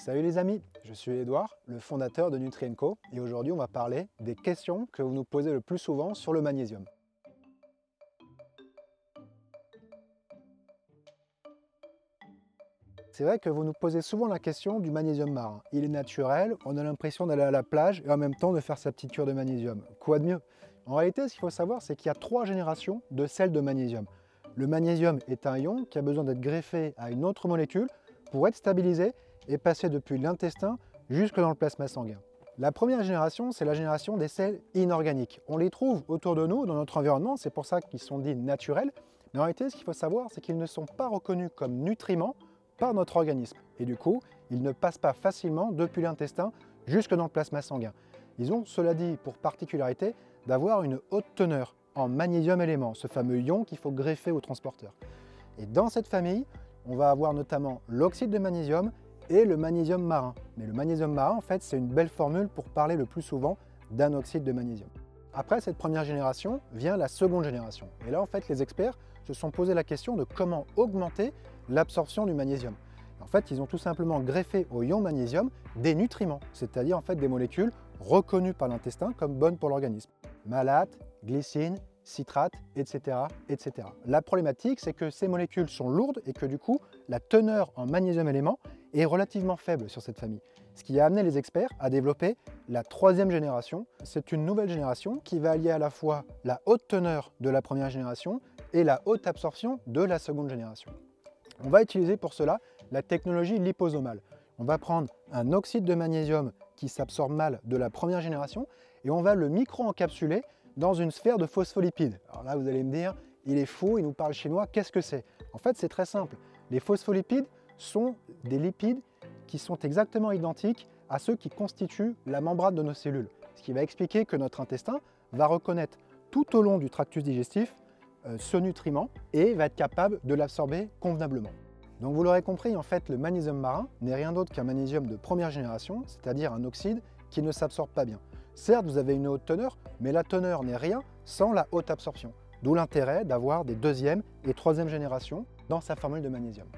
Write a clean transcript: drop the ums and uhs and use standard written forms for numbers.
Salut les amis, je suis Edouard, le fondateur de Nutri & Co et aujourd'hui on va parler des questions que vous nous posez le plus souvent sur le magnésium. C'est vrai que vous nous posez souvent la question du magnésium marin. Il est naturel, on a l'impression d'aller à la plage et en même temps de faire sa petite cure de magnésium. Quoi de mieux? En réalité, ce qu'il faut savoir, c'est qu'il y a 3 générations de sels de magnésium. Le magnésium est un ion qui a besoin d'être greffé à une autre molécule pour être stabilisé et passer depuis l'intestin jusque dans le plasma sanguin. La première génération, c'est la génération des sels inorganiques. On les trouve autour de nous, dans notre environnement, c'est pour ça qu'ils sont dits naturels. Mais en réalité, ce qu'il faut savoir, c'est qu'ils ne sont pas reconnus comme nutriments par notre organisme. Et du coup, ils ne passent pas facilement depuis l'intestin jusque dans le plasma sanguin. Ils ont, cela dit, pour particularité d'avoir une haute teneur en magnésium élément, ce fameux ion qu'il faut greffer au transporteur. Et dans cette famille, on va avoir notamment l'oxyde de magnésium et le magnésium marin. Mais le magnésium marin, en fait, c'est une belle formule pour parler le plus souvent d'un oxyde de magnésium. Après cette première génération vient la seconde génération. Et là, en fait, les experts se sont posé la question de comment augmenter l'absorption du magnésium. En fait, ils ont tout simplement greffé au ion magnésium des nutriments, c'est-à-dire en fait des molécules reconnues par l'intestin comme bonnes pour l'organisme. Malate, glycine, citrate, etc., etc. La problématique, c'est que ces molécules sont lourdes et que du coup, la teneur en magnésium élément est relativement faible sur cette famille. Ce qui a amené les experts à développer la troisième génération. C'est une nouvelle génération qui va allier à la fois la haute teneur de la première génération et la haute absorption de la seconde génération. On va utiliser pour cela la technologie liposomale. On va prendre un oxyde de magnésium qui s'absorbe mal de la première génération et on va le micro-encapsuler dans une sphère de phospholipides. Alors là, vous allez me dire, il est fou, il nous parle chinois, qu'est-ce que c'est? En fait, c'est très simple. Les phospholipides sont des lipides qui sont exactement identiques à ceux qui constituent la membrane de nos cellules. Ce qui va expliquer que notre intestin va reconnaître tout au long du tractus digestif ce nutriment et va être capable de l'absorber convenablement. Donc vous l'aurez compris, en fait, le magnésium marin n'est rien d'autre qu'un magnésium de première génération, c'est-à-dire un oxyde qui ne s'absorbe pas bien. Certes, vous avez une haute teneur, mais la teneur n'est rien sans la haute absorption. D'où l'intérêt d'avoir des deuxième et troisième générations dans sa formule de magnésium.